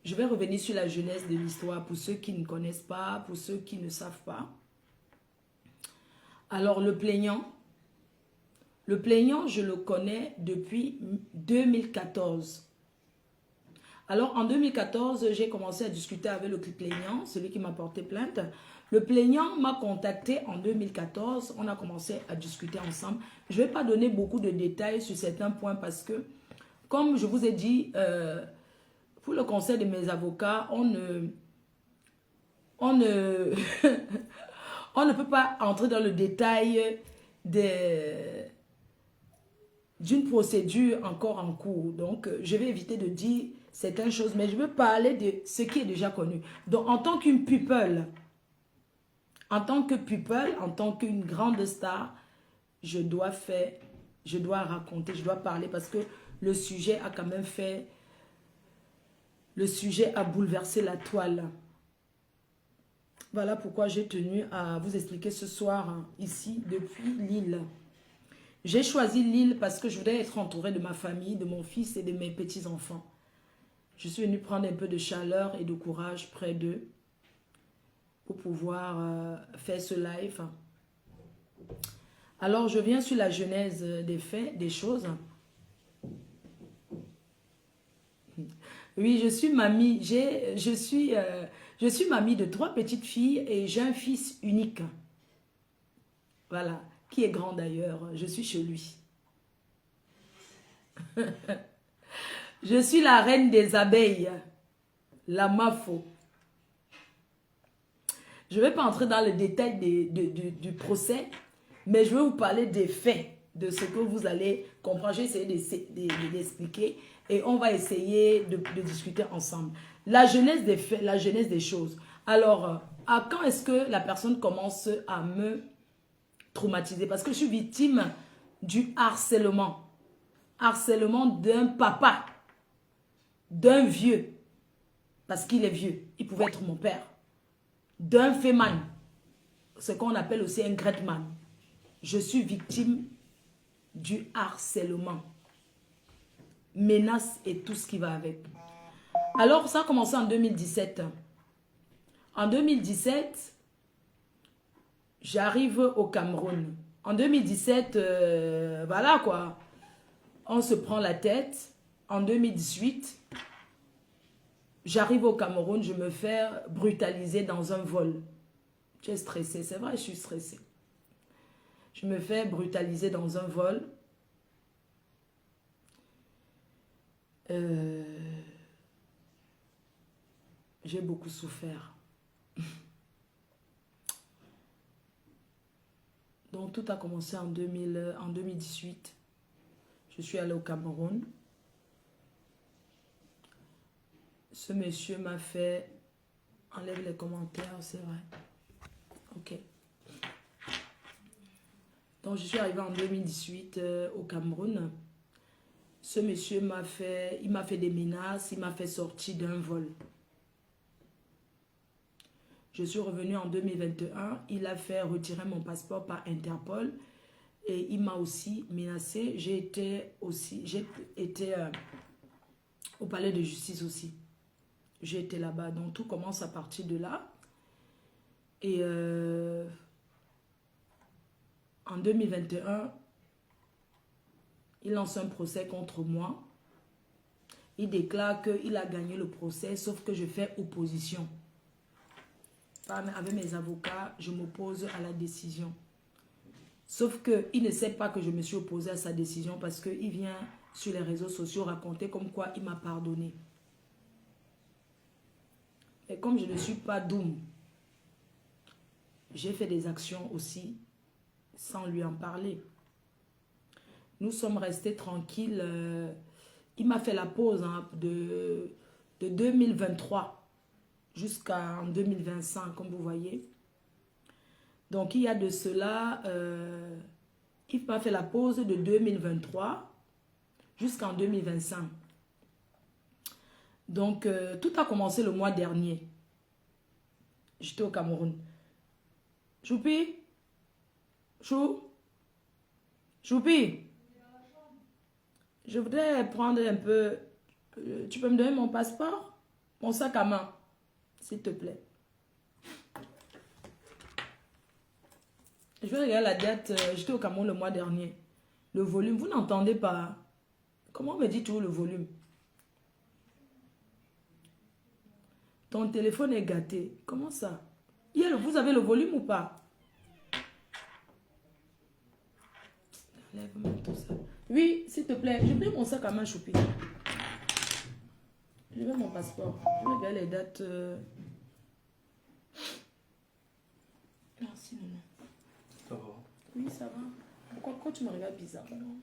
Je vais revenir sur la jeunesse de l'histoire pour ceux qui ne connaissent pas, pour ceux qui ne savent pas. Alors, le plaignant, je le connais depuis 2014. Alors, en 2014, j'ai commencé à discuter avec le plaignant, celui qui m'a porté plainte. Le plaignant m'a contacté en 2014. On a commencé à discuter ensemble. Je ne vais pas donner beaucoup de détails sur certains points parce que, comme je vous ai dit, pour le conseil de mes avocats, on ne on ne peut pas entrer dans le détail d'une procédure encore en cours. Donc, je vais éviter de dire certaines choses, mais je veux parler de ce qui est déjà connu. Donc, en tant qu'une people, en tant qu'une grande star, je dois raconter, je dois parler parce que le sujet a quand même fait, le sujet a bouleversé la toile. Voilà pourquoi j'ai tenu à vous expliquer ce soir, ici, depuis Lille. J'ai choisi Lille parce que je voulais être entourée de ma famille, de mon fils et de mes petits-enfants. Je suis venue prendre un peu de chaleur et de courage près d'eux pour pouvoir faire ce live. Alors, je viens sur la genèse des faits, des choses. Oui, je suis mamie. Je suis mamie de 3 petites filles et j'ai un fils unique. Voilà, qui est grand d'ailleurs. Je suis chez lui. Je suis la reine des abeilles, la Mafo. Je ne vais pas entrer dans le détail du procès, mais je vais vous parler des faits, de ce que vous allez comprendre. J'ai essayé d'expliquer et on va essayer de discuter ensemble. La genèse des faits, la genèse des choses. Alors, à quand est-ce que la personne commence à me traumatiser? Parce que je suis victime du harcèlement. Harcèlement d'un papa, d'un vieux, parce qu'il est vieux. Il pouvait être mon père. D'un féman, ce qu'on appelle aussi un gretman. Je suis victime du harcèlement, menace et tout ce qui va avec. Alors, ça a commencé en 2017. En 2017, j'arrive au Cameroun. En 2017, voilà quoi, on se prend la tête. En 2018, j'arrive au Cameroun, je me fais brutaliser dans un vol. J'ai stressé, c'est vrai, je suis stressée. Je me fais brutaliser dans un vol. J'ai beaucoup souffert. Donc tout a commencé en 2018. Je suis allée au Cameroun. Ce monsieur m'a fait... Enlève les commentaires, c'est vrai. Ok. Donc je suis arrivée en 2018 au Cameroun. Ce monsieur m'a fait des menaces, il m'a fait sortir d'un vol. Je suis revenue en 2021, il a fait retirer mon passeport par Interpol et il m'a aussi menacée. J'ai été au palais de justice aussi. J'ai été là-bas, donc tout commence à partir de là. Et en 2021, il lance un procès contre moi. Il déclare qu'il a gagné le procès, sauf que je fais opposition. Avec mes avocats, je m'oppose à la décision. Sauf qu'il ne sait pas que je me suis opposée à sa décision parce qu'il vient sur les réseaux sociaux raconter comme quoi il m'a pardonné. Et comme je ne suis pas doum, j'ai fait des actions aussi sans lui en parler. Nous sommes restés tranquilles. Il m'a fait la pause de 2023 jusqu'en 2025, comme vous voyez. Donc, il y a de cela, il m'a fait la pause de 2023 jusqu'en 2025. Donc, tout a commencé le mois dernier. J'étais au Cameroun. Choupi? Choupi? Je voudrais prendre un peu... Tu peux me donner mon passeport? Mon sac à main, s'il te plaît. Je vais regarder la date. J'étais au Cameroun le mois dernier. Le volume, vous n'entendez pas. Comment on me dit tout le volume? Ton téléphone est gâté. Comment ça? Vous avez le volume ou pas? Enlève-moi tout ça. Oui, s'il te plaît. Je mets mon sac à main, Choupi. Je mets mon passeport. Je regarde les dates. Merci, maman. Ça va? Oui, ça va. Pourquoi tu me regardes bizarrement?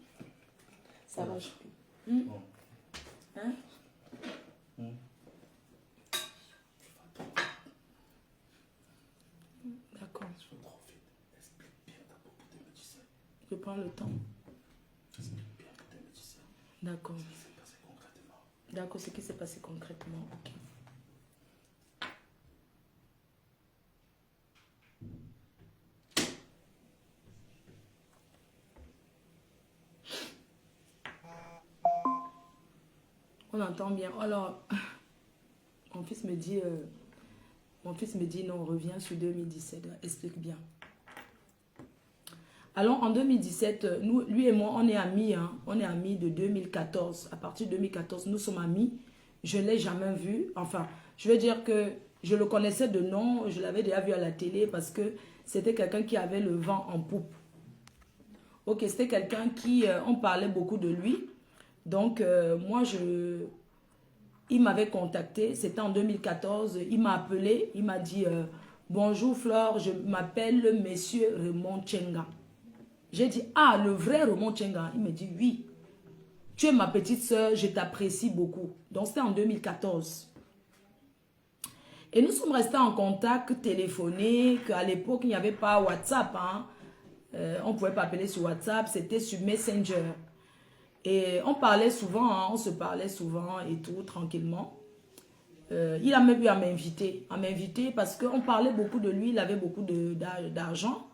Ça va, Choupi. Bon. Hein? D'accord. Je vais trop vite. Explique bien d'abord pour tes médecins. Je prends le temps. Explique bien pour tes médecins. D'accord. Ce qui s'est passé concrètement. D'accord, ce qui s'est passé concrètement. Ok. On entend bien. Alors, mon fils me dit non, on revient sur 2017. Explique bien. Alors, en 2017, lui et moi, on est amis. Hein. On est amis de 2014. À partir de 2014, nous sommes amis. Je ne l'ai jamais vu. Enfin, je veux dire que je le connaissais de nom. Je l'avais déjà vu à la télé parce que c'était quelqu'un qui avait le vent en poupe. Ok, c'était quelqu'un qui... on parlait beaucoup de lui. Donc, moi, il m'avait contacté. C'était en 2014. Il m'a appelé. Il m'a dit, bonjour Flore, je m'appelle Monsieur Raymond Tchenga. J'ai dit, ah, le vrai Raymond Tchenga. Il me dit, oui. Tu es ma petite soeur, je t'apprécie beaucoup. Donc, c'était en 2014. Et nous sommes restés en contact téléphonique. À l'époque, il n'y avait pas WhatsApp. Hein. On ne pouvait pas appeler sur WhatsApp. C'était sur Messenger. Et on parlait souvent. Hein, on se parlait souvent et tout, tranquillement. Il a même eu à m'inviter. Parce qu'on parlait beaucoup de lui. Il avait beaucoup d'argent.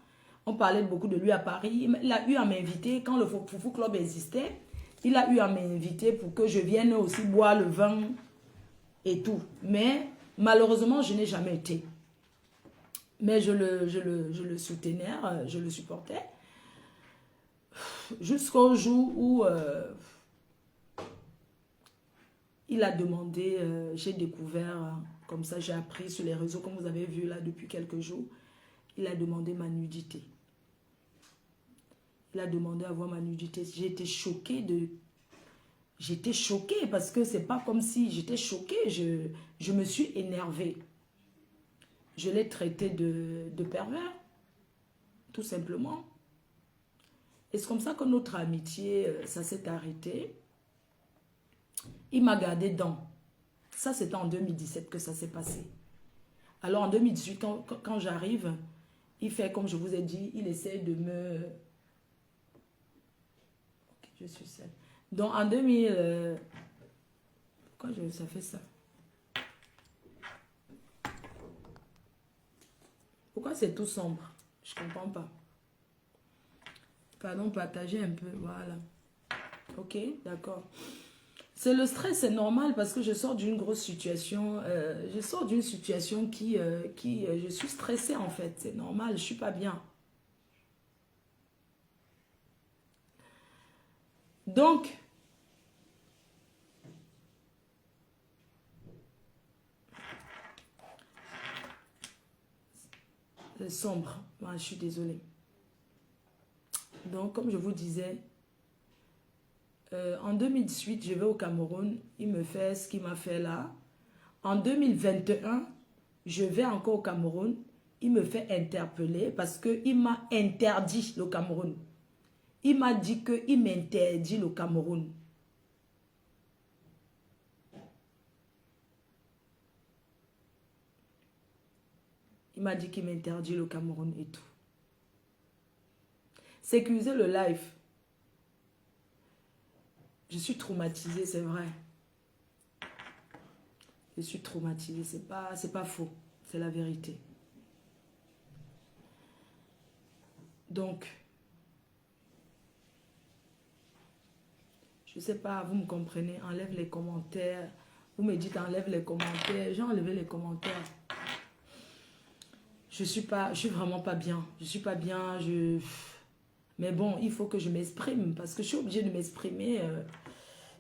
On parlait beaucoup de lui à Paris. Il a eu à m'inviter quand le Foufou Club existait. Il a eu à m'inviter pour que je vienne aussi boire le vin et tout. Mais malheureusement, je n'ai jamais été. Mais je le soutenais, je le supportais. Jusqu'au jour où il a demandé, j'ai découvert, comme ça j'ai appris sur les réseaux, comme vous avez vu là depuis quelques jours, il a demandé ma nudité. Il a demandé à voir ma nudité. J'ai été choquée J'étais choquée parce que c'est pas comme si j'étais choquée. Je me suis énervée. Je l'ai traité de pervers. Tout simplement. Et c'est comme ça que notre amitié, ça s'est arrêté. Il m'a gardé dans. Ça, c'était en 2017 que ça s'est passé. Alors en 2018, quand j'arrive, il fait comme je vous ai dit, il essaie de me... Ok, je suis seule. Donc en 2000... Pourquoi ça fait ça? Pourquoi c'est tout sombre? Je ne comprends pas. Pardon, partager un peu, voilà. Ok, d'accord. C'est le stress, c'est normal parce que je sors d'une grosse situation. Je sors d'une situation je suis stressée en fait. C'est normal, je ne suis pas bien. Donc, c'est sombre. Moi, je suis désolée. Donc, comme je vous disais, en 2018, je vais au Cameroun. Il me fait ce qu'il m'a fait là. En 2021, je vais encore au Cameroun. Il me fait interpeller parce qu'il m'a interdit le Cameroun. Il m'a dit qu'il m'interdit le Cameroun. Il m'a dit qu'il m'interdit le Cameroun et tout. Sécuriser le live. Je suis traumatisée, c'est vrai. Je suis traumatisée, c'est pas faux. C'est la vérité. Donc, je ne sais pas, vous me comprenez, enlève les commentaires. Vous me dites enlève les commentaires. J'ai enlevé les commentaires. Je suis vraiment pas bien. Je suis pas bien. Mais bon, il faut que je m'exprime parce que je suis obligée de m'exprimer.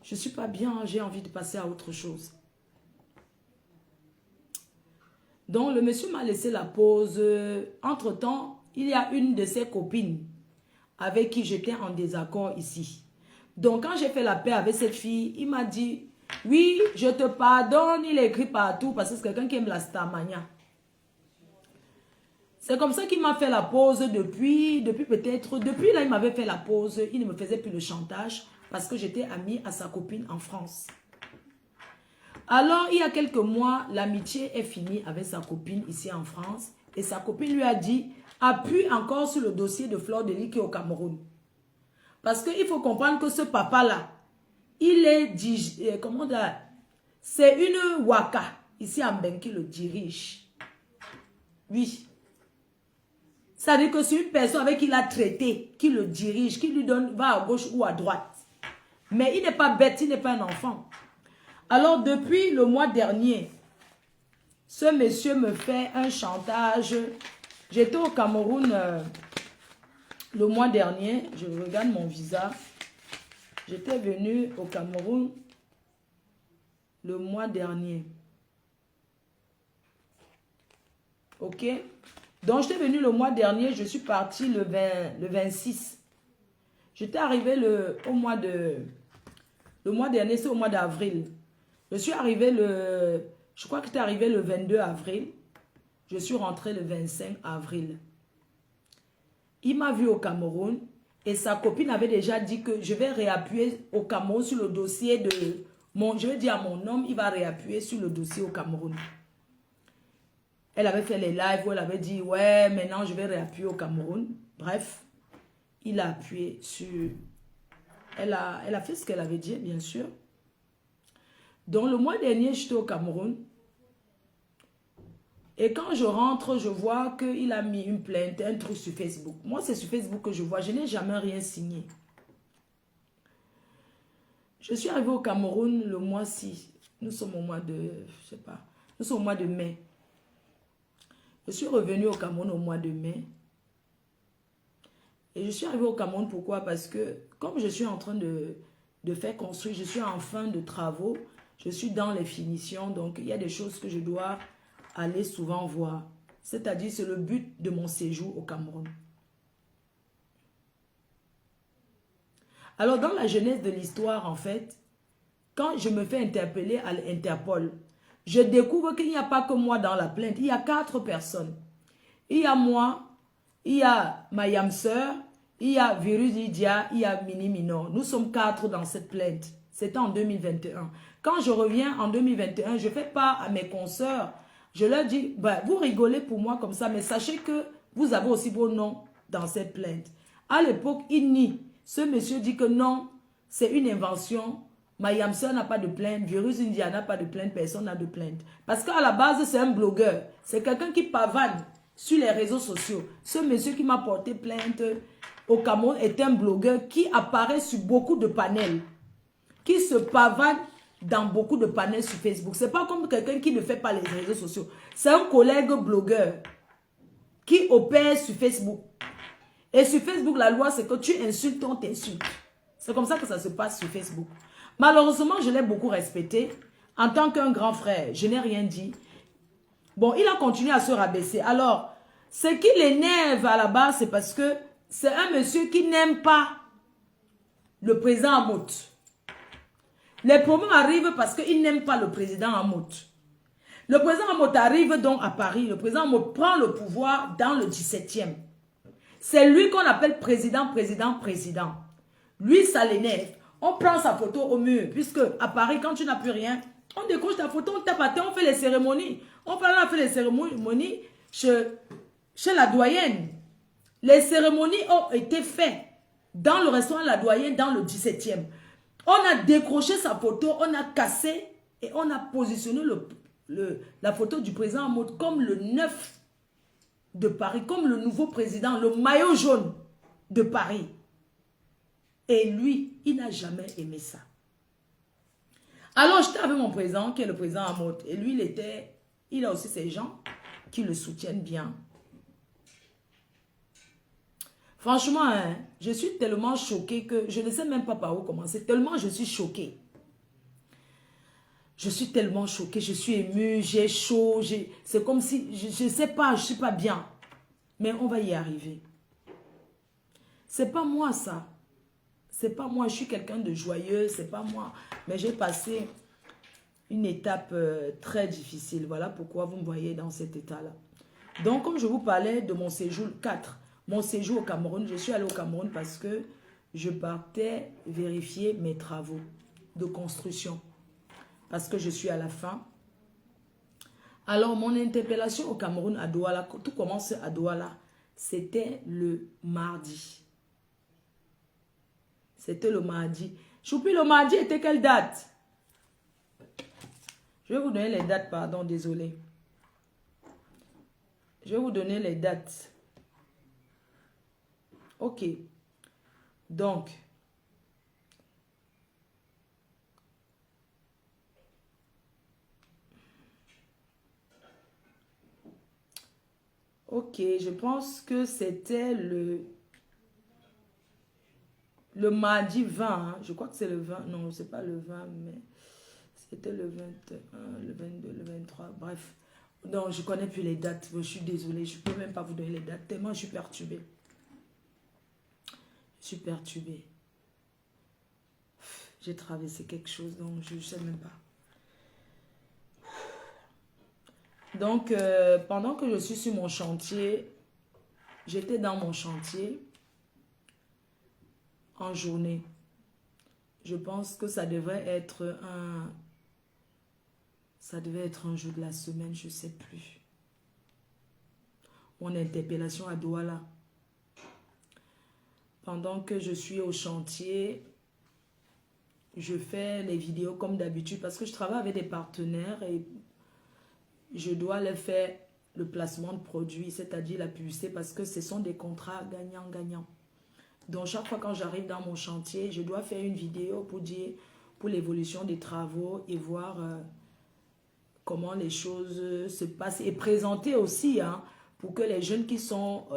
Je suis pas bien. J'ai envie de passer à autre chose. Donc, le monsieur m'a laissé la pause. Entre-temps, il y a une de ses copines avec qui j'étais en désaccord ici. Donc, quand j'ai fait la paix avec cette fille, il m'a dit, oui, je te pardonne. Il écrit partout parce que c'est quelqu'un qui aime la starmania. C'est comme ça qu'il m'a fait la pause depuis là, il m'avait fait la pause. Il ne me faisait plus le chantage parce que j'étais amie à sa copine en France. Alors, il y a quelques mois, l'amitié est finie avec sa copine ici en France. Et sa copine lui a dit, appuie encore sur le dossier de Fleur de Lys qui est au Cameroun. Parce qu'il faut comprendre que ce papa-là, il est, comment dire, c'est une waka, ici en Ben qui le dirige. Oui. Ça veut dire que c'est une personne avec qui il a traité, qui le dirige, qui lui donne, va à gauche ou à droite. Mais il n'est pas bête, il n'est pas un enfant. Alors, depuis le mois dernier, ce monsieur me fait un chantage. J'étais au Cameroun le mois dernier. Je regarde mon visa. J'étais venu au Cameroun le mois dernier. Ok? Donc, j'étais venu le mois dernier. Je suis parti le 26. J'étais arrivé au mois de... Le mois dernier, c'est au mois d'avril. Je suis arrivé je crois que j'étais arrivé le 22 avril. Je suis rentré le 25 avril. Il m'a vu au Cameroun et sa copine avait déjà dit que je vais réappuyer au Cameroun sur le dossier de... je vais dire à mon homme, il va réappuyer sur le dossier au Cameroun. Elle avait fait les lives où elle avait dit, ouais, maintenant je vais réappuyer au Cameroun. Bref, il a appuyé sur... Elle a fait ce qu'elle avait dit, bien sûr. Donc, le mois dernier, j'étais au Cameroun. Et quand je rentre, je vois qu'il a mis une plainte, un truc sur Facebook. Moi, c'est sur Facebook que je vois. Je n'ai jamais rien signé. Je suis arrivée au Cameroun le mois-ci. Nous sommes au mois de... Je sais pas. Nous sommes au mois de mai. Je suis revenue au Cameroun au mois de mai. Et je suis arrivée au Cameroun, pourquoi? Parce que comme je suis en train de faire construire, je suis en fin de travaux. Je suis dans les finitions, donc il y a des choses que je dois aller souvent voir. C'est-à-dire, c'est le but de mon séjour au Cameroun. Alors, dans la genèse de l'histoire, en fait, quand je me fais interpeller à l'Interpol, je découvre qu'il n'y a pas que moi dans la plainte. Il y a 4 personnes. Il y a moi, il y a ma yam-sœur, il y a Virus Lydia, il y a Mini Minor. Nous sommes 4 dans cette plainte. C'était en 2021. Quand je reviens en 2021, je fais part à mes consoeurs. Je leur dis, bah, vous rigolez pour moi comme ça, mais sachez que vous avez aussi vos noms dans cette plainte. À l'époque, il nie. Ce monsieur dit que non, c'est une invention. Ma yam-sœur n'a pas de plainte. Virus India n'a pas de plainte. Personne n'a de plainte. Parce qu'à la base, c'est un blogueur. C'est quelqu'un qui pavane sur les réseaux sociaux. Ce monsieur qui m'a porté plainte au Cameroun est un blogueur qui apparaît sur beaucoup de panels. Qui se pavane dans beaucoup de panels sur Facebook. C'est pas comme quelqu'un qui ne fait pas les réseaux sociaux. C'est un collègue blogueur qui opère sur Facebook. Et sur Facebook, la loi, c'est que tu insultes, on t'insulte. C'est comme ça que ça se passe sur Facebook. Malheureusement, je l'ai beaucoup respecté. En tant qu'un grand frère, je n'ai rien dit. Bon, il a continué à se rabaisser. Alors, ce qui l'énerve à la base, c'est parce que c'est un monsieur qui n'aime pas le président Amout. Les problèmes arrivent parce qu'il n'aime pas le président Amout. Le président Amout arrive donc à Paris. Le président Amout prend le pouvoir dans le 17e. C'est lui qu'on appelle président. Lui, ça l'énerve. On prend sa photo au mur. Puisque à Paris, quand tu n'as plus rien, on décroche ta photo, on tape à terre, on fait les cérémonies. On fait les cérémonies chez la doyenne. Les cérémonies ont été faites dans le restaurant La Doyenne, dans le 17e. On a décroché sa photo, on a cassé et on a positionné la photo du président en mode comme le 9 de Paris, comme le nouveau président, le maillot jaune de Paris. Et lui, il n'a jamais aimé ça. Alors, j'étais avec mon président, qui est le président Amote. Et lui, il a aussi ses gens qui le soutiennent bien. Franchement, hein, je suis tellement choquée que je ne sais même pas par où commencer. Tellement je suis choquée. Je suis tellement choquée, je suis émue, j'ai chaud. C'est comme si, je ne sais pas, je ne suis pas bien. Mais on va y arriver. C'est pas moi ça. C'est pas moi, je suis quelqu'un de joyeux, c'est pas moi. Mais j'ai passé une étape très difficile. Voilà pourquoi vous me voyez dans cet état-là. Donc, comme je vous parlais de mon séjour 4, mon séjour au Cameroun, je suis allée au Cameroun parce que je partais vérifier mes travaux de construction. Parce que je suis à la fin. Alors, mon interpellation au Cameroun, à Douala, tout commence à Douala, c'était le mardi. C'était le mardi. Choupi, le mardi était quelle date? Je vais vous donner les dates, pardon, désolé. Je vais vous donner les dates. Ok. Donc. Ok, je pense que c'était le mardi 20. Hein. Je crois que c'est le 20. Non, c'est pas le 20, mais c'était le 21, le 22, le 23. Bref. Non, je connais plus les dates. Je suis désolée. Je ne peux même pas vous donner les dates. Tellement je suis perturbée. Je suis perturbée. J'ai traversé quelque chose, donc je ne sais même pas. Donc, pendant que je suis sur mon chantier, j'étais dans mon chantier en journée. Je pense que ça devrait être un jour de la semaine, je ne sais plus. Mon interpellation à Douala. Pendant que je suis au chantier, je fais les vidéos comme d'habitude parce que je travaille avec des partenaires et je dois leur faire le placement de produits, c'est-à-dire la publicité parce que ce sont des contrats gagnant-gagnant. Donc, chaque fois quand j'arrive dans mon chantier, je dois faire une vidéo pour dire, pour l'évolution des travaux et voir comment les choses se passent et présenter aussi, hein, pour que les jeunes qui sont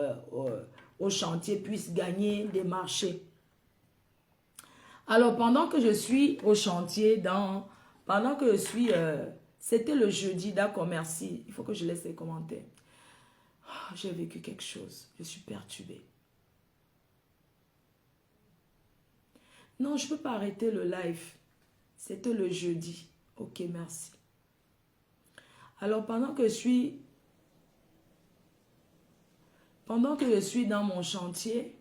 au chantier puissent gagner des marchés. Alors, pendant que je suis au chantier, pendant que je suis, c'était le jeudi, d'accord, merci. Il faut que je laisse les commentaires. Oh, j'ai vécu quelque chose, je suis perturbée. Non, je ne peux pas arrêter le live. C'était le jeudi. Ok, merci. Alors, pendant que je suis dans mon chantier,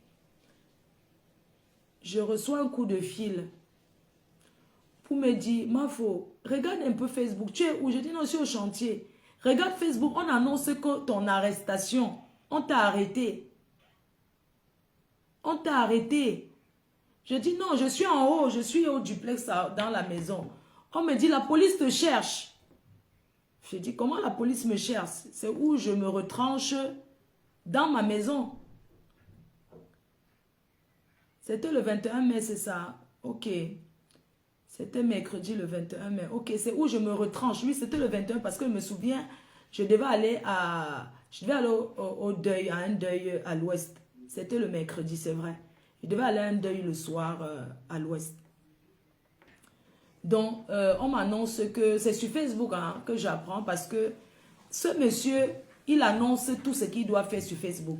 je reçois un coup de fil pour me dire, Mafo, regarde un peu Facebook. Tu es où? Je dis non, je suis au chantier. Regarde Facebook, on annonce que ton arrestation, on t'a arrêté. On t'a arrêté. Je dis non, je suis en haut, je suis au duplex dans la maison. On me dit, la police te cherche. Je dis, comment la police me cherche? C'est où je me retranche dans ma maison. C'était le 21 mai, c'est ça? Ok. C'était mercredi le 21 mai. Ok, c'est où je me retranche. Oui, c'était le 21 parce que je me souviens, je devais aller au deuil, à un deuil à l'ouest. C'était le mercredi, c'est vrai. Je devais aller à un deuil le soir à l'ouest. Donc, on m'annonce que c'est sur Facebook hein, que j'apprends parce que ce monsieur, il annonce tout ce qu'il doit faire sur Facebook.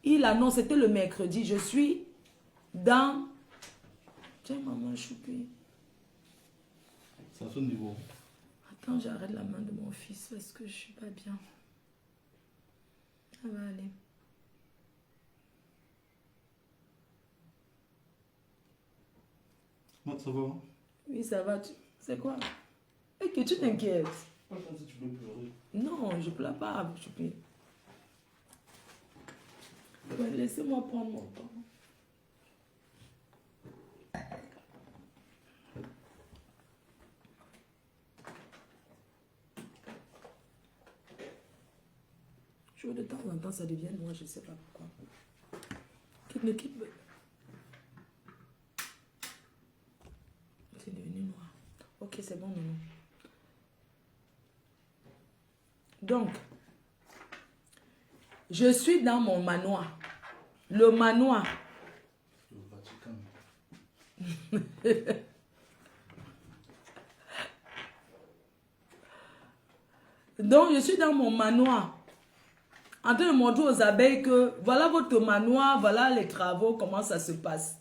Il annonce, c'était le mercredi, je suis dans... Tiens, maman, choupi. C'est à ce niveau. Attends, j'arrête la main de mon fils parce que je suis pas bien. Ça va aller. Ça va? Oui, ça va. C'est quoi? Et que tu t'inquiètes. Pas comme si tu peux pleurer. Non, je ne pleure pas, choupi. Laissez-moi prendre mon temps. De temps en temps, ça devient noir, je ne sais pas pourquoi. C'est devenu noir. Ok, c'est bon, non. Donc, je suis dans mon manoir. Le manoir. Le Vatican. Donc, je suis dans mon manoir. En train de montrer aux abeilles que voilà votre manoir, voilà les travaux, comment ça se passe.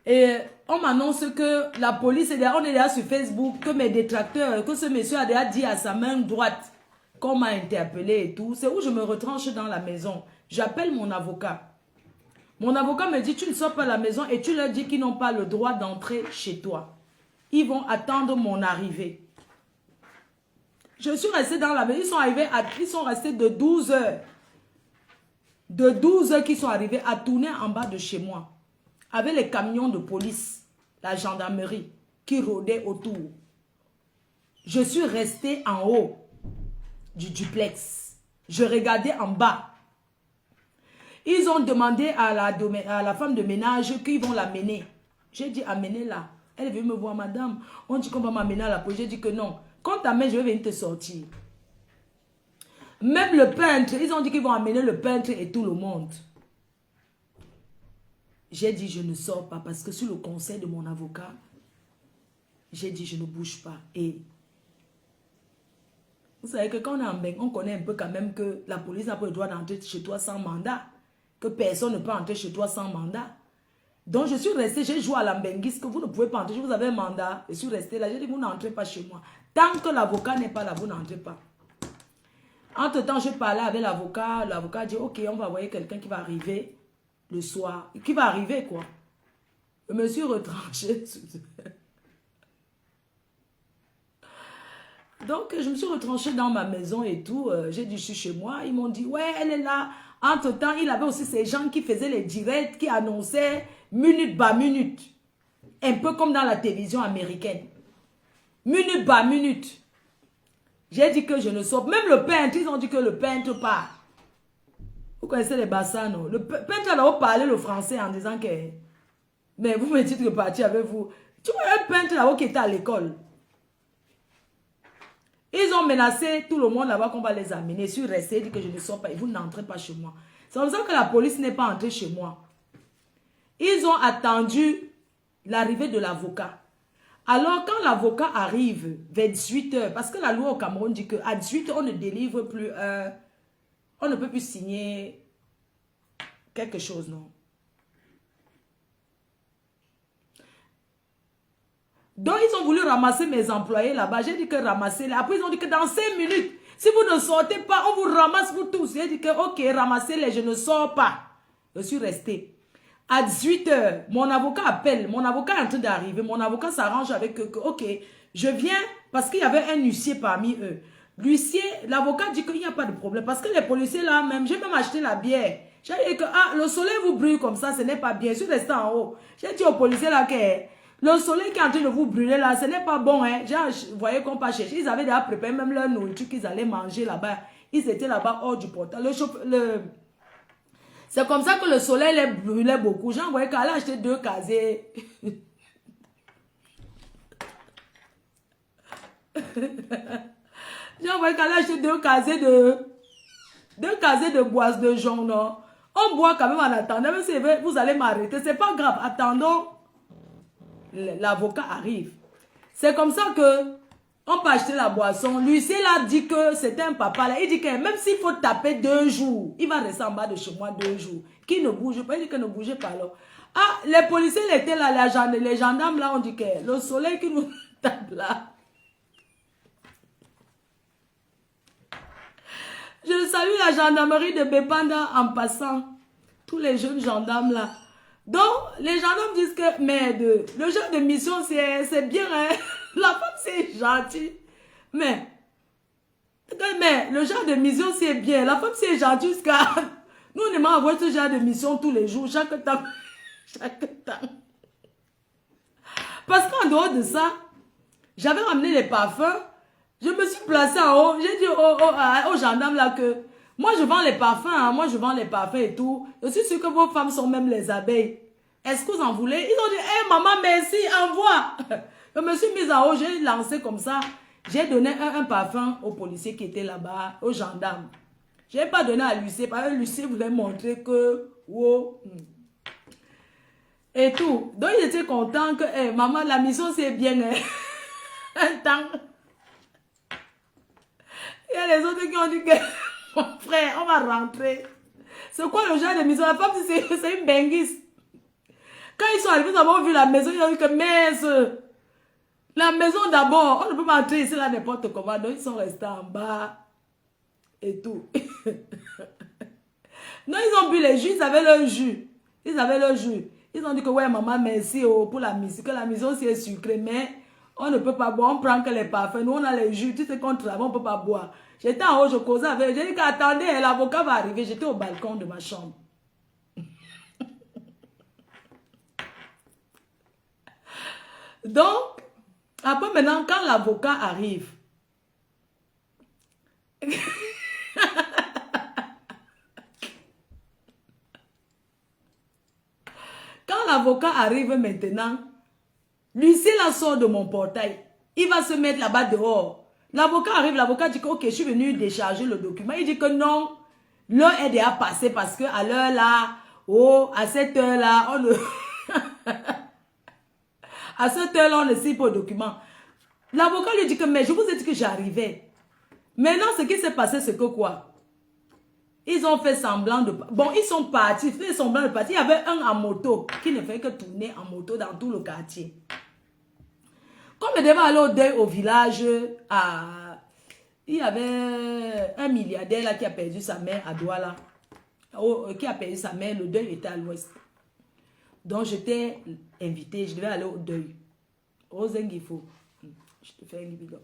Et on m'annonce que la police, on est là sur Facebook, que mes détracteurs, que ce monsieur a déjà dit à sa main droite qu'on m'a interpellé et tout. C'est où je me retranche dans la maison. J'appelle mon avocat. Mon avocat me dit, tu ne sors pas de la maison et tu leur dis qu'ils n'ont pas le droit d'entrer chez toi. Ils vont attendre mon arrivée. Je suis restée dans la maison. Ils sont restés de 12 heures. De 12 heures qu'ils sont arrivés à tourner en bas de chez moi. Avec les camions de police, la gendarmerie qui rôdaient autour. Je suis restée en haut du duplex. Je regardais en bas. Ils ont demandé à la femme de ménage qu'ils vont l'amener. J'ai dit, amenez-la. Elle veut me voir, madame. On dit qu'on va m'amener à la police. J'ai dit que non. Quand t'amènes, je vais venir te sortir. Même le peintre, ils ont dit qu'ils vont amener le peintre et tout le monde. J'ai dit, je ne sors pas parce que sur le conseil de mon avocat, j'ai dit, je ne bouge pas. Et vous savez que quand on est en Bengue, on connaît un peu quand même que la police n'a pas le droit d'entrer chez toi sans mandat. Que personne ne peut entrer chez toi sans mandat. Donc je suis restée, j'ai joué à l'ambenguiste, que vous ne pouvez pas entrer, vous avez un mandat. Je suis restée là, j'ai dit, vous n'entrez pas chez moi. Tant que l'avocat n'est pas là, vous n'entrez pas. Entre-temps, je parlais avec l'avocat. L'avocat dit, ok, on va envoyer quelqu'un qui va arriver le soir. Qui va arriver, quoi. Je me suis retranchée. Donc, je me suis retranchée dans ma maison et tout. J'ai dit, je suis chez moi. Ils m'ont dit, ouais, elle est là. Entre-temps, il avait aussi ces gens qui faisaient les directs, qui annonçaient minute par minute. Un peu comme dans la télévision américaine. Minute par minute. J'ai dit que je ne sors. Même le peintre, ils ont dit que le peintre part. Vous connaissez les bassins, non? Le peintre a parlé le français en disant que... Mais vous me dites que partir avec vous. Tu vois un peintre là-haut qui était à l'école. Ils ont menacé tout le monde là-bas qu'on va les amener. Je suis restée, dit que je ne sors pas. Et vous n'entrez pas chez moi. C'est comme ça que la police n'est pas entrée chez moi. Ils ont attendu l'arrivée de l'avocat. Alors, quand l'avocat arrive vers 18 h, parce que la loi au Cameroun dit qu'à 18 h, on ne délivre plus on ne peut plus signer quelque chose, non? Donc, ils ont voulu ramasser mes employés là-bas. J'ai dit que ramasser-les. Après, ils ont dit que dans 5 minutes, si vous ne sortez pas, on vous ramasse vous tous. J'ai dit que, ok, ramassez-les, je ne sors pas. Je suis restée. À 18 h, mon avocat appelle. Mon avocat est en train d'arriver. Mon avocat s'arrange avec eux que, ok, je viens parce qu'il y avait un huissier parmi eux. L'huissier, l'avocat dit qu'il n'y a pas de problème. Parce que les policiers là même, j'ai même acheté la bière. J'ai dit que, ah, le soleil vous brûle comme ça, ce n'est pas bien. Je suis restée en haut. J'ai dit aux policiers là que... Le soleil qui est en train de vous brûler là, ce n'est pas bon. Hein. Vous voyez qu'on pas chercher. Ils avaient déjà préparé même leur nourriture qu'ils allaient manger là-bas. Ils étaient là-bas hors du portail. C'est comme ça que le soleil les brûlait beaucoup. J'ai envoyé qu'elle a acheté 2 casiers. J'ai envoyé qu'elle a acheté 2 casiers de bois de jaune. On boit quand même en attendant. Même si vous allez m'arrêter, c'est pas grave. Attendons. L'avocat arrive. C'est comme ça que on peut acheter la boisson. L'huissier là dit que c'était un papa là. Il dit que même s'il faut taper 2 jours, il va rester en bas de chez moi 2 jours. Qui ne bouge pas, il dit que ne bougez pas là. Ah, les policiers étaient là, les gendarmes là, on dit que le soleil qui nous tape là. Je salue la gendarmerie de Bepanda en passant. Tous les jeunes gendarmes là. Donc, les gendarmes disent que, mais le genre de mission, c'est bien, hein. La femme, c'est gentil. Mais, le genre de mission, c'est bien. La femme, c'est gentil jusqu'à... Nous, on aimerait avoir ce genre de mission tous les jours, chaque temps. Chaque temps. Parce qu'en dehors de ça, j'avais ramené les parfums. Je me suis placée en haut. J'ai dit aux gendarmes là que... Moi, je vends les parfums, hein. Moi, je vends les parfums et tout. Je suis sûre que vos femmes sont même les abeilles. Est-ce que vous en voulez? Ils ont dit, hé, maman, merci, envoie. Je me suis mise en haut, j'ai lancé comme ça. J'ai donné un parfum au policier qui était là-bas, au gendarme. Je n'ai pas donné à Lucie, parce que Lucie voulait montrer que... Wow. Et tout. Donc, il était content que, hey, maman, la mission, c'est bien. Hein. Un temps. Il y a les autres qui ont dit que, mon frère, on va rentrer. C'est quoi le genre de mission? La femme, c'est une benguise. Quand ils sont arrivés, ils ont vu la maison, ils ont dit que, mais la maison d'abord, on ne peut pas entrer ici là n'importe comment. Donc, ils sont restés en bas. Et tout. Non, ils ont bu les jus, ils avaient leur jus. Ils avaient leur jus. Ils ont dit que, ouais, maman, merci pour la mission, que la mission, c'est sucrée, mais on ne peut pas boire, on prend que les parfums. Nous, on a les jus, tu sais qu'on travaille, on ne peut pas boire. J'étais en haut, je causais avec eux. J'ai dit qu'attendez, l'avocat va arriver. J'étais au balcon de ma chambre. Donc, après maintenant, quand l'avocat arrive, quand l'avocat arrive maintenant, Lucie la sort de mon portail. Il va se mettre là-bas dehors. L'avocat arrive, l'avocat dit que ok, je suis venu décharger le document. Il dit que non, l'heure est déjà passée parce que à l'heure là, oh, à cette heure là, on ne... à cette heure là, on ne signe pas le document. L'avocat lui dit que mais je vous ai dit que j'arrivais. Maintenant, ce qui s'est passé, c'est que quoi? Ils ont fait semblant de... Bon, ils sont partis, fait semblant de partir. Il y avait un en moto qui ne fait que tourner en moto dans tout le quartier. Comme je devais aller au deuil au village, il y avait un milliardaire là qui a perdu sa mère à Douala. Qui a perdu sa mère, le deuil était à l'ouest. Donc j'étais invitée, je devais aller au deuil. Rosengifo. Je te fais un bidon.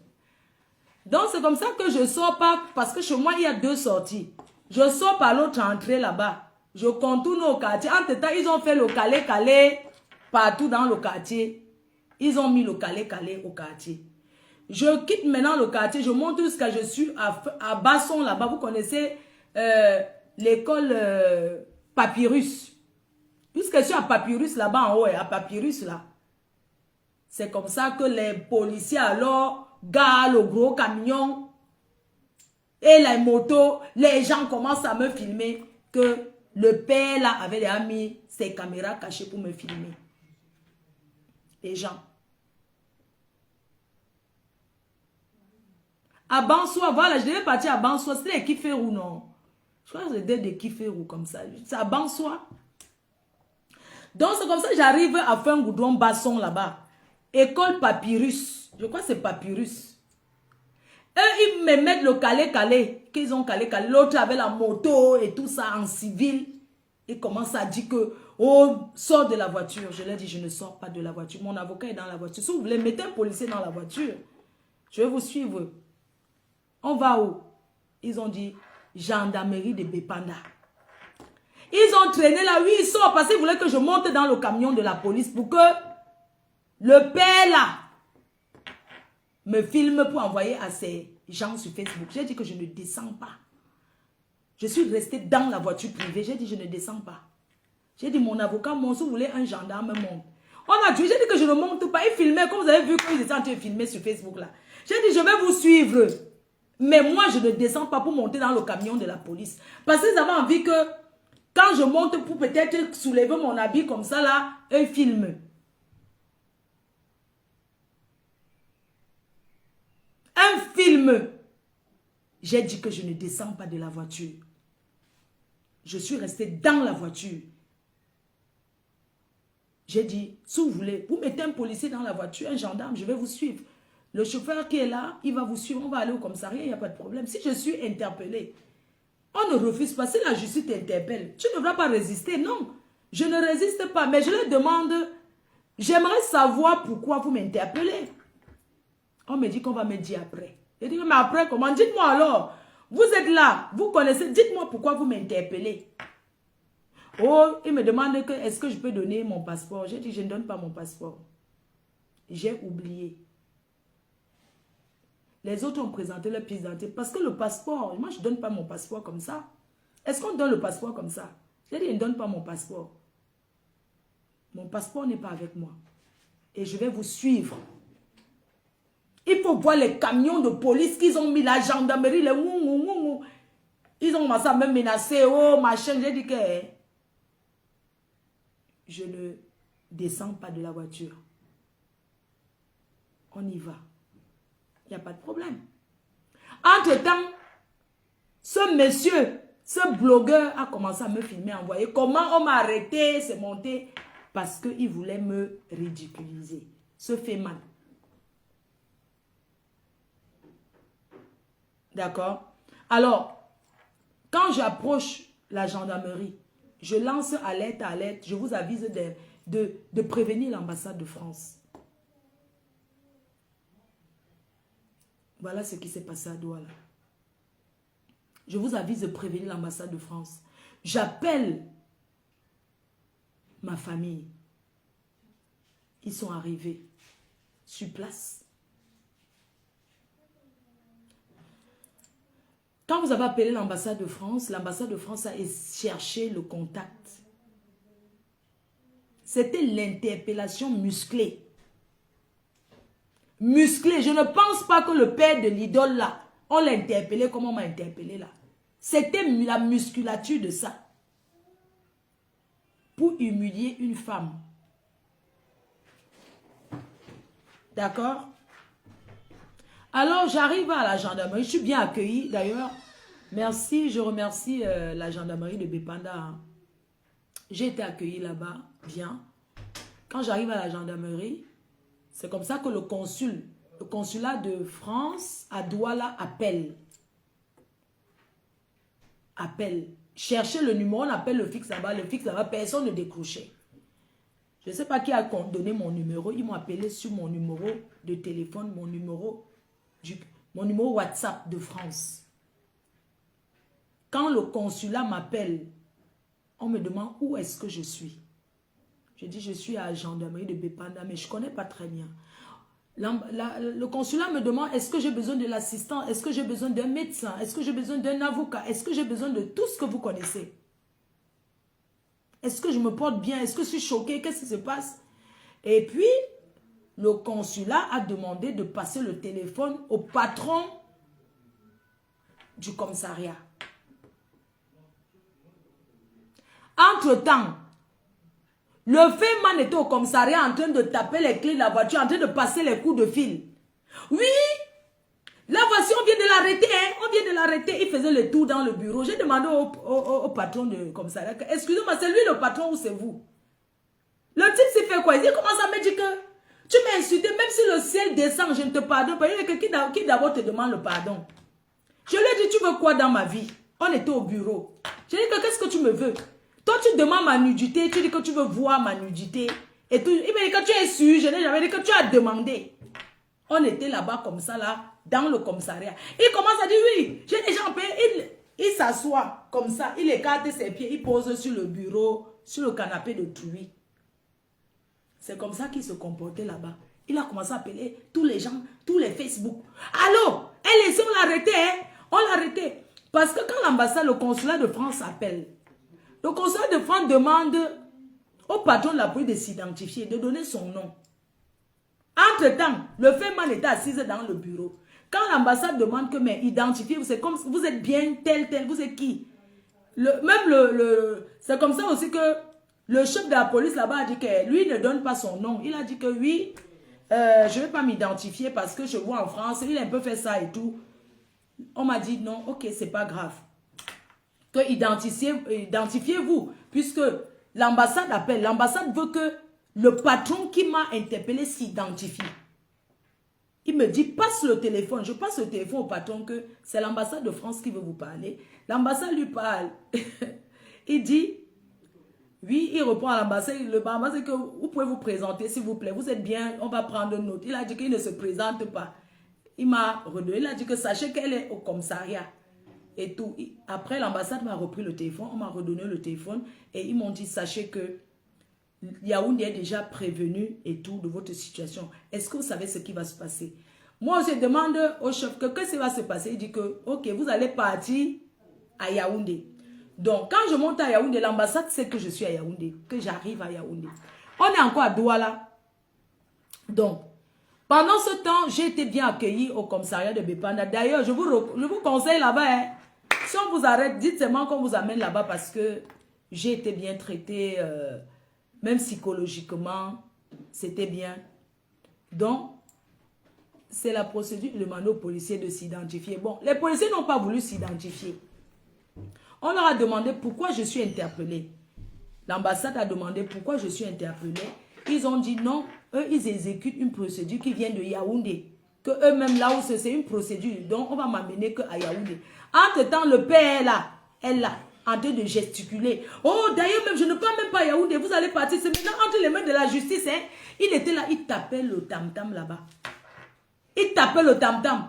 Donc c'est comme ça que je sors pas, parce que chez moi il y a deux sorties. Je sors par l'autre entrée là-bas. Je contourne au quartier. Entre-temps, ils ont fait le calé-calé partout dans le quartier. Ils ont mis le calé-calé au quartier. Je quitte maintenant le quartier. Je monte jusqu'à je suis à Basson là-bas. Vous connaissez l'école Papyrus. Jusqu'à je suis à Papyrus là-bas en haut. À Papyrus là. C'est comme ça que les policiers alors garent le gros camion. Et les motos, les gens commencent à me filmer que le père là avait déjà mis ses caméras cachées pour me filmer. Les gens. À Bansoa, voilà, je devais partir à Bansoa. C'était les Kiferou, non? Je crois que c'était des Kiferou comme ça. C'est à Bansoa. Donc c'est comme ça que j'arrive à faire un goudron basson là-bas. École Papyrus. Je crois que c'est Papyrus. Eux, ils me mettent le calé-calé. Qu'ils ont calé-calé. L'autre avait la moto et tout ça en civil. Ils commencent à dire que, oh, sors de la voiture. Je leur dis, je ne sors pas de la voiture. Mon avocat est dans la voiture. Si vous voulez, mettez un policier dans la voiture. Je vais vous suivre. On va où? Ils ont dit, gendarmerie de Bépanda. Ils ont traîné là. Oui, ils sortent parce qu'ils voulaient que je monte dans le camion de la police pour que le père là me filme pour envoyer à ces gens sur Facebook. J'ai dit que je ne descends pas. Je suis restée dans la voiture privée. J'ai dit je ne descends pas. J'ai dit mon avocat, si vous voulez un gendarme monte. On a tué. J'ai dit que je ne monte pas. Ils filmaient comme vous avez vu quand ils étaient en train de filmer sur Facebook là. J'ai dit je vais vous suivre. Mais moi je ne descends pas pour monter dans le camion de la police. Parce qu'ils avaient envie que quand je monte pour peut-être soulever mon habit comme ça là, eux filment. Un film. J'ai dit que je ne descends pas de la voiture. Je suis restée dans la voiture. J'ai dit, si vous voulez, vous mettez un policier dans la voiture, un gendarme, je vais vous suivre. Le chauffeur qui est là, il va vous suivre, on va aller au commissariat, il n'y a pas de problème. Si je suis interpellée, on ne refuse pas. Si la justice t'interpelle, tu ne devras pas résister. Non, je ne résiste pas, mais je leur demande, j'aimerais savoir pourquoi vous m'interpellez. On me dit qu'on va me dire après. Je dis, mais après comment? Dites-moi alors. Vous êtes là, vous connaissez, dites-moi pourquoi vous m'interpellez. Oh, il me demande que est-ce que je peux donner mon passeport. J'ai dit, je ne donne pas mon passeport. J'ai oublié. Les autres ont présenté leur pièce d'identité. Parce que le passeport, moi je ne donne pas mon passeport comme ça. Est-ce qu'on donne le passeport comme ça? J'ai dit, je ne donne pas mon passeport. Mon passeport n'est pas avec moi. Et je vais vous suivre. faut voir les camions de police qu'ils ont mis, la gendarmerie, les ils ont commencé à me menacer, oh machin. J'ai dit que je ne descends pas de la voiture. On y va. Il n'y a pas de problème. Entre-temps, ce monsieur, ce blogueur a commencé à me filmer, envoyer. Comment on m'a arrêté, c'est monté. Parce qu'il voulait me ridiculiser. Se fait mal. D'accord? Alors, quand j'approche la gendarmerie, je lance alerte à alerte. Je vous avise de prévenir l'ambassade de France. Voilà ce qui s'est passé à Douala. Je vous avise de prévenir l'ambassade de France. J'appelle ma famille. Ils sont arrivés sur place. Quand vous avez appelé l'ambassade de France a cherché le contact. C'était l'interpellation musclée. Musclée. Je ne pense pas que le père de l'idole là, on l'a interpellé comme on m'a interpellé là. C'était la musculature de ça. Pour humilier une femme. D'accord? Alors, j'arrive à la gendarmerie. Je suis bien accueillie. D'ailleurs, merci, je remercie la gendarmerie de Bépanda. J'ai été accueillie là-bas, bien. Quand j'arrive à la gendarmerie, c'est comme ça que le consulat de France à Douala appelle. Cherchez le numéro, on appelle le fixe là-bas. Le fixe là-bas, personne ne décrochait. Je ne sais pas qui a donné mon numéro. Ils m'ont appelé sur mon numéro de téléphone, mon numéro WhatsApp de France. Quand le consulat m'appelle, on me demande où est-ce que je suis. Je dis, je suis à la gendarmerie de Bépanda, mais je ne connais pas très bien. Le consulat me demande, est-ce que j'ai besoin de l'assistant? Est-ce que j'ai besoin d'un médecin? Est-ce que j'ai besoin d'un avocat? Est-ce que j'ai besoin de tout ce que vous connaissez? Est-ce que je me porte bien? Est-ce que je suis choquée? Qu'est-ce qui se passe? Et puis, le consulat a demandé de passer le téléphone au patron du commissariat. Entre-temps, le Feynman était au commissariat en train de taper les clés de la voiture, en train de passer les coups de fil. Oui, la voici, on vient de l'arrêter, hein? On vient de l'arrêter. Il faisait le tour dans le bureau. J'ai demandé au patron du commissariat, excusez-moi, c'est lui le patron ou c'est vous? Le type s'est fait quoi? Il commence à me dire que tu m'as insulté, même si le ciel descend, je ne te pardonne pas. Il y a quelqu'un qui d'abord te demande le pardon. Je lui ai dit, tu veux quoi dans ma vie? On était au bureau. Je lui ai dit, qu'est-ce que tu me veux? Toi, tu demandes ma nudité, tu dis que tu veux voir ma nudité. Et tout. Il m'a dit que tu es sûr, je n'ai jamais dit que tu as demandé. On était là-bas comme ça, là, dans le commissariat. Il commence à dire, oui, j'ai déjà payé. Il s'assoit comme ça, il écarte ses pieds, il pose sur le bureau, sur le canapé de truie. C'est comme ça qu'il se comportait là-bas. Il a commencé à appeler tous les gens, tous les Facebook. Allô, elle est, on l'a arrêté, hein? On l'a arrêté. Parce que quand l'ambassade, le consulat de France appelle, le consulat de France demande au patron de la police de s'identifier, de donner son nom. Entre-temps, le Feynman était assise dans le bureau. Quand l'ambassade demande que, mais identifiez-vous, c'est comme vous êtes bien tel, vous êtes qui? C'est comme ça aussi que le chef de la police là-bas a dit que lui ne donne pas son nom. Il a dit que oui, je ne vais pas m'identifier parce que je vois en France, il a un peu fait ça et tout. On m'a dit non, ok, c'est pas grave. Que identifiez-vous, puisque l'ambassade appelle. L'ambassade veut que le patron qui m'a interpellé s'identifie. Il me dit, passe le téléphone. Je passe le téléphone au patron que c'est l'ambassade de France qui veut vous parler. L'ambassade lui parle. Il dit, oui, il répond à l'ambassade. L'ambassade dit que vous pouvez vous présenter, s'il vous plaît. Vous êtes bien, on va prendre note. Il a dit qu'il ne se présente pas. Il m'a redonné. Il a dit que sachez qu'elle est au commissariat. Et tout. Après, l'ambassade m'a repris le téléphone. On m'a redonné le téléphone. Et ils m'ont dit, sachez que Yaoundé est déjà prévenu et tout de votre situation. Est-ce que vous savez ce qui va se passer? Moi, je demande au chef que qu'est-ce qui va se passer. Il dit que, ok, vous allez partir à Yaoundé. Donc, quand je monte à Yaoundé, l'ambassade sait que je suis à Yaoundé, que j'arrive à Yaoundé. On est encore à Douala. Donc, Pendant ce temps, j'ai été bien accueilli au commissariat de Bépanda. D'ailleurs, je vous conseille là-bas. Hein. Si on vous arrête, dites seulement qu'on vous amène là-bas parce que j'ai été bien traité, même psychologiquement, c'était bien. Donc, c'est la procédure de demander aux policiers de s'identifier. Bon, les policiers n'ont pas voulu s'identifier. On leur a demandé pourquoi je suis interpellé. L'ambassade a demandé pourquoi je suis interpellé. Ils ont dit non, eux, ils exécutent une procédure qui vient de Yaoundé. Que eux-mêmes, là où c'est une procédure. Donc, on va m'amener qu'à Yaoundé. Entre-temps, le père est là, en train de gesticuler. Oh, d'ailleurs, même, je ne parle même pas à Yaoundé. Vous allez partir. C'est maintenant entre les mains de la justice. Hein. Il était là, il tapait le tam-tam là-bas. Il tapait le tam-tam.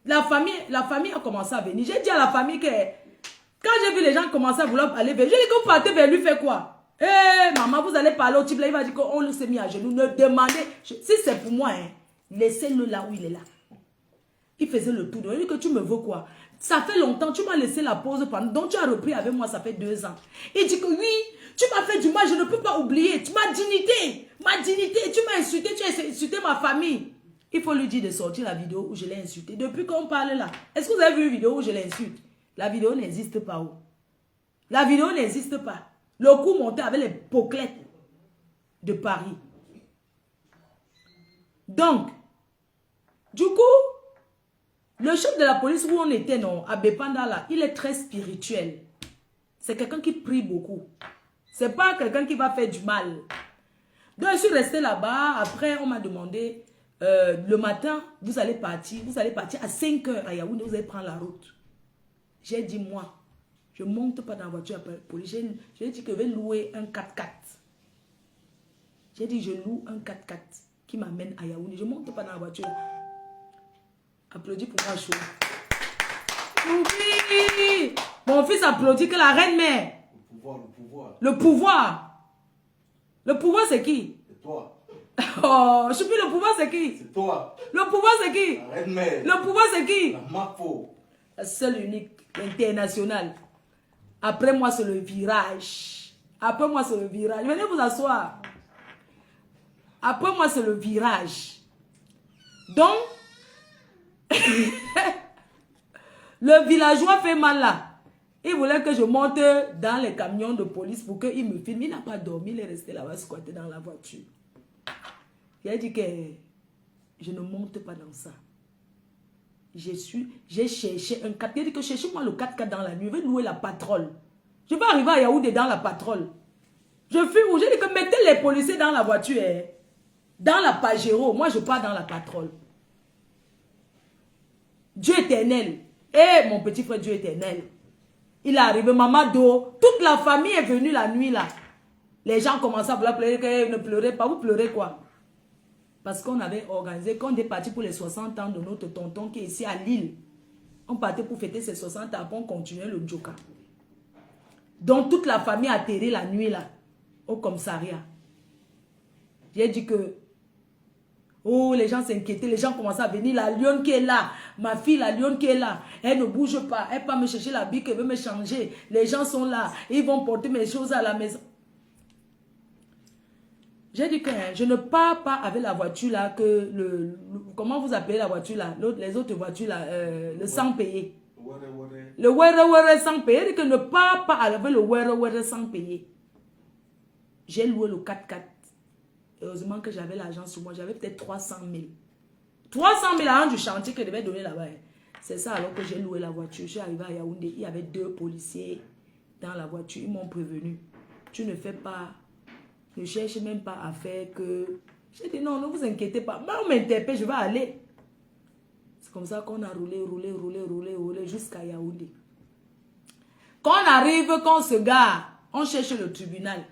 La famille a commencé à venir. J'ai dit à la famille que quand j'ai vu les gens commencer à vouloir aller vers lui, j'ai dit que vous partez vers lui, fait quoi? Eh, maman, vous allez parler au type là, il va dire qu'on s'est mis à genoux. Ne demandez, si c'est pour moi, hein, laissez-le là où il est là. Il faisait le tour. Il dit que tu me veux quoi? Ça fait longtemps, tu m'as laissé la pause pendant, donc tu as repris avec moi, ça fait 2 ans. Il dit que oui, tu m'as fait du mal, je ne peux pas oublier. Ma dignité, tu m'as insulté, tu as insulté ma famille. Il faut lui dire de sortir la vidéo où je l'ai insulté. Depuis qu'on parle là, est-ce que vous avez vu une vidéo où je l'insulte? La vidéo n'existe pas où? La vidéo n'existe pas. Le coup monté avec les poclettes de Paris. Donc, du coup, le chef de la police où on était, non, à Bépanda là, il est très spirituel. C'est quelqu'un qui prie beaucoup. C'est pas quelqu'un qui va faire du mal. Donc, je suis restée là-bas. Après, on m'a demandé, le matin, vous allez partir à 5 h à Yaoundé, vous allez prendre la route. J'ai dit, moi, je ne monte pas dans la voiture après la police. J'ai dit que je vais louer un 4x4. J'ai dit, je loue un 4x4 qui m'amène à Yaoundé. Je ne monte pas dans la voiture. Applaudis pour moi, chaud. Oui. Mon fils applaudit que la reine-mère. Le pouvoir. Le pouvoir, c'est qui? C'est toi. Oh, je suis plus le pouvoir, c'est qui? C'est toi. Le pouvoir, c'est qui? La reine-mère. Le pouvoir, c'est qui? La Mafo. La seule unique, l'international. Après moi, c'est le virage. Après moi, c'est le virage. Venez vous asseoir. Après moi, c'est le virage. Donc, le villageois fait mal là. Il voulait que je monte dans les camions de police pour qu'il me filme. Il n'a pas dormi, il est resté là-bas squatté dans la voiture. Il a dit que je ne monte pas dans ça. J'ai cherché un 4x4. Il a dit que cherchez-moi le 4x4 dans la nuit. Je vais louer la patrole. Je vais arriver à Yaoundé dans la patrole. Je fuis où? J'ai dit que mettez les policiers dans la voiture. Hein. Dans la Pajero. Moi, je pars dans la patrole. Dieu éternel. Eh, mon petit frère, Dieu éternel. Il est arrivé, Mamado. Toute la famille est venue la nuit là. Les gens commençaient à vouloir pleurer. Ne pleurez pas. Vous pleurez quoi? Parce qu'on avait organisé, quand on est parti pour les 60 ans de notre tonton qui est ici à Lille. On partait pour fêter ses 60 ans, après on continuait le Djoka. Donc toute la famille a atterri la nuit là, au commissariat. J'ai dit que, oh, les gens s'inquiétaient, les gens commençaient à venir, la lionne qui est là, ma fille, la lionne qui est là, elle ne bouge pas, elle va me chercher la bique, elle veut me changer, les gens sont là, ils vont porter mes choses à la maison. J'ai dit que je ne pars pas avec la voiture là, que comment vous appelez la voiture là, les autres voitures là, le sans payer. Le were sans payer. J'ai dit que je ne pars pas avec le were sans payer. J'ai loué le 4x4. Heureusement que j'avais l'argent sur moi, j'avais peut-être 300 000. 300 000 à du chantier que je devais donner là-bas. C'est ça alors que j'ai loué la voiture. Je suis arrivé à Yaoundé, il y avait 2 policiers dans la voiture. Ils m'ont prévenu. Tu ne fais pas... Ne cherche même pas à faire que... J'ai dit non, ne vous inquiétez pas. Mais on m'interpelle, je vais aller. C'est comme ça qu'on a roulé jusqu'à Yaoundé. Quand on arrive, quand on se gare, on cherche le tribunal.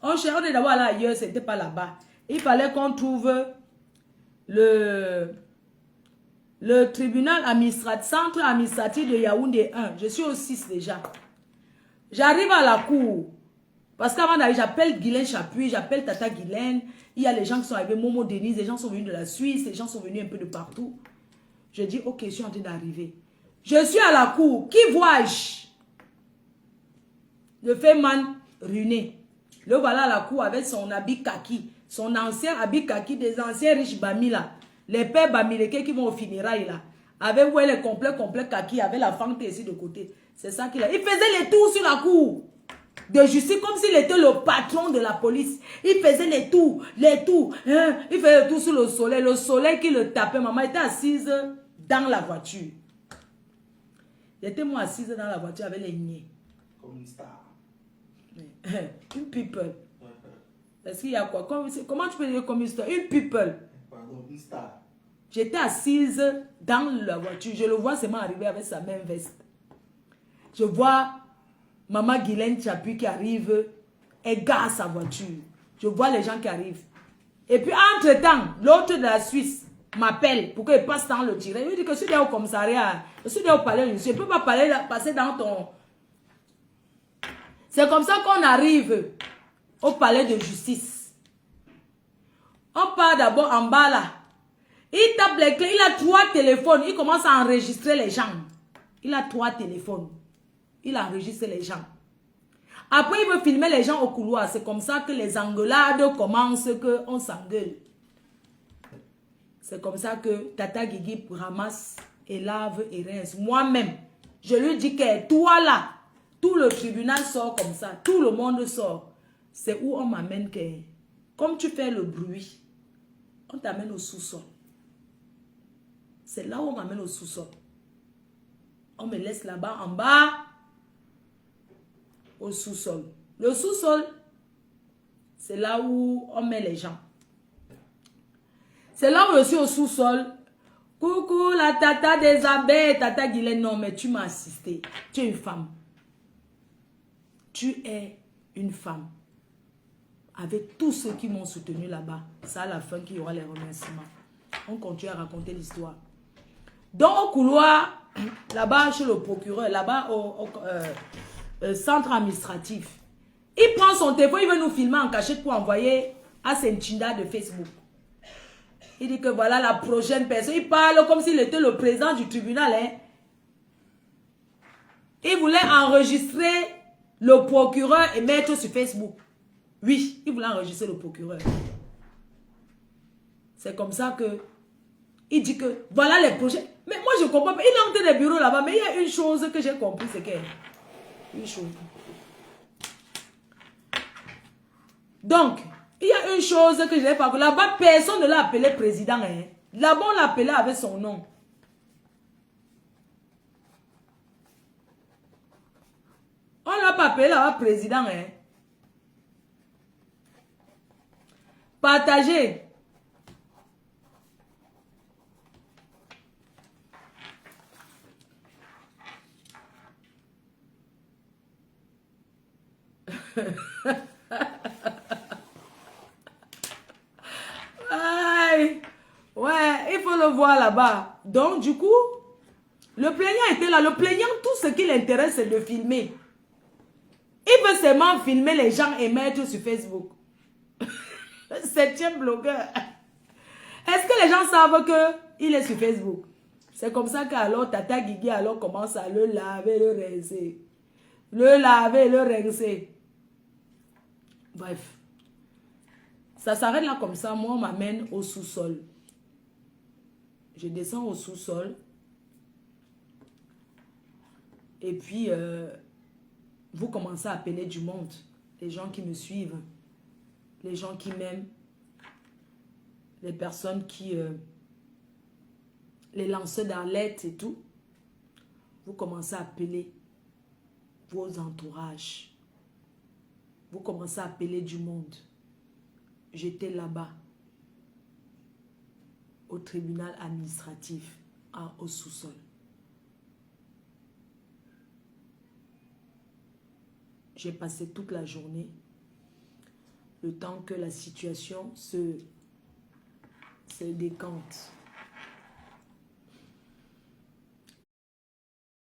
On est d'abord là ailleurs, c'était pas là-bas. Il fallait qu'on trouve le tribunal administratif, centre administratif de Yaoundé 1. Je suis au 6 déjà. J'arrive à la cour. Parce qu'avant d'aller, j'appelle Guylaine Chapuis, j'appelle Tata Guylaine. Il y a les gens qui sont arrivés, Momo Denise, les gens sont venus de la Suisse, les gens sont venus un peu de partout. Je dis, ok, je suis en train d'arriver. Je suis à la cour. Qui vois-je? Le Feman ruiné. Le voilà à la cour avec son habit kaki, son ancien habit kaki, des anciens riches Bami là, les pères Bamileke qui vont au funérailles là, avec ouais, les complets kaki, avec la fente ici de côté. C'est ça qu'il a. Il faisait les tours sur la cour de justice comme s'il était le patron de la police. Il faisait les tours, hein? Il faisait les tours sur le soleil qui le tapait. Maman était assise dans la voiture. J'étais moi assise dans la voiture avec les niais. Comme une star. Une people. Est-ce qu'il y a quoi? Comment tu peux dire comme une star? Une people. Pardon, une star. J'étais assise dans la voiture. Je le vois seulement arriver avec sa même veste. Je vois maman Guylaine Chapuis qui arrive et gare sa voiture. Je vois les gens qui arrivent. Et puis, entre-temps, l'autre de la Suisse m'appelle pour qu'il passe dans le tiré. Il me dit que je suis au commissariat, je suis au palais, je ne peux pas passer dans ton... C'est comme ça qu'on arrive au palais de justice. On part d'abord en bas là. Il tape les clés, il a 3 téléphones. Il commence à enregistrer les gens. Il a 3 téléphones. Il enregistre les gens. Après, il veut filmer les gens au couloir. C'est comme ça que les engueulades commencent, qu'on s'engueule. C'est comme ça que Tata Guigui ramasse et lave et rince. Moi-même, je lui dis que toi là, tout le tribunal sort comme ça. Tout le monde sort. C'est où on m'amène que, comme tu fais le bruit, on t'amène au sous-sol. C'est là où on m'amène au sous-sol. On me laisse là-bas en bas. Au sous-sol. Le sous-sol, c'est là où on met les gens. C'est là où je suis au sous-sol. Coucou, la tata des abeilles. Tata Guylaine, non, mais tu m'as assisté. Tu es une femme. Tu es une femme. Avec tous ceux qui m'ont soutenu là-bas. C'est à la fin qu'il y aura les remerciements. On continue à raconter l'histoire. Donc, au couloir, là-bas, chez le procureur, là-bas, au centre administratif. Il prend son téléphone, il veut nous filmer en cachette pour envoyer à Senchinda de Facebook. Il dit que voilà la prochaine personne. Il parle comme s'il était le président du tribunal. Hein. Il voulait enregistrer le procureur et mettre sur Facebook. Oui, il voulait enregistrer le procureur. C'est comme ça que il dit que voilà les projets. Mais moi je comprends pas. Il a monté des bureaux là-bas, mais il y a une chose que j'ai compris, c'est que une chose. Donc, il y a une chose que je n'ai pas compris. Là-bas, personne ne l'a appelé président. Hein. Là-bas, on l'appelait avec son nom. On ne l'a pas appelé là-bas président. Hein. Partagez. Aïe. Ouais, il faut le voir là-bas. Donc, du coup, le plaignant était là. Le plaignant, tout ce qui l'intéresse, c'est de filmer. Il veut seulement filmer les gens et mettre sur Facebook. 7e blogueur. Est-ce que les gens savent qu'il est sur Facebook? C'est comme ça qu'alors Tata Guigui alors commence à le laver, le rincer. Le laver, le rincer. Bref. Ça s'arrête là comme ça. Moi, on m'amène au sous-sol. Je descends au sous-sol. Et puis, vous commencez à appeler du monde. Les gens qui me suivent. Les gens qui m'aiment. Les personnes qui... les lanceurs d'alerte et tout. Vous commencez à appeler vos entourages. Vous commencez à appeler du monde. J'étais là-bas, au tribunal administratif, au sous-sol. J'ai passé toute la journée, le temps que la situation se décante.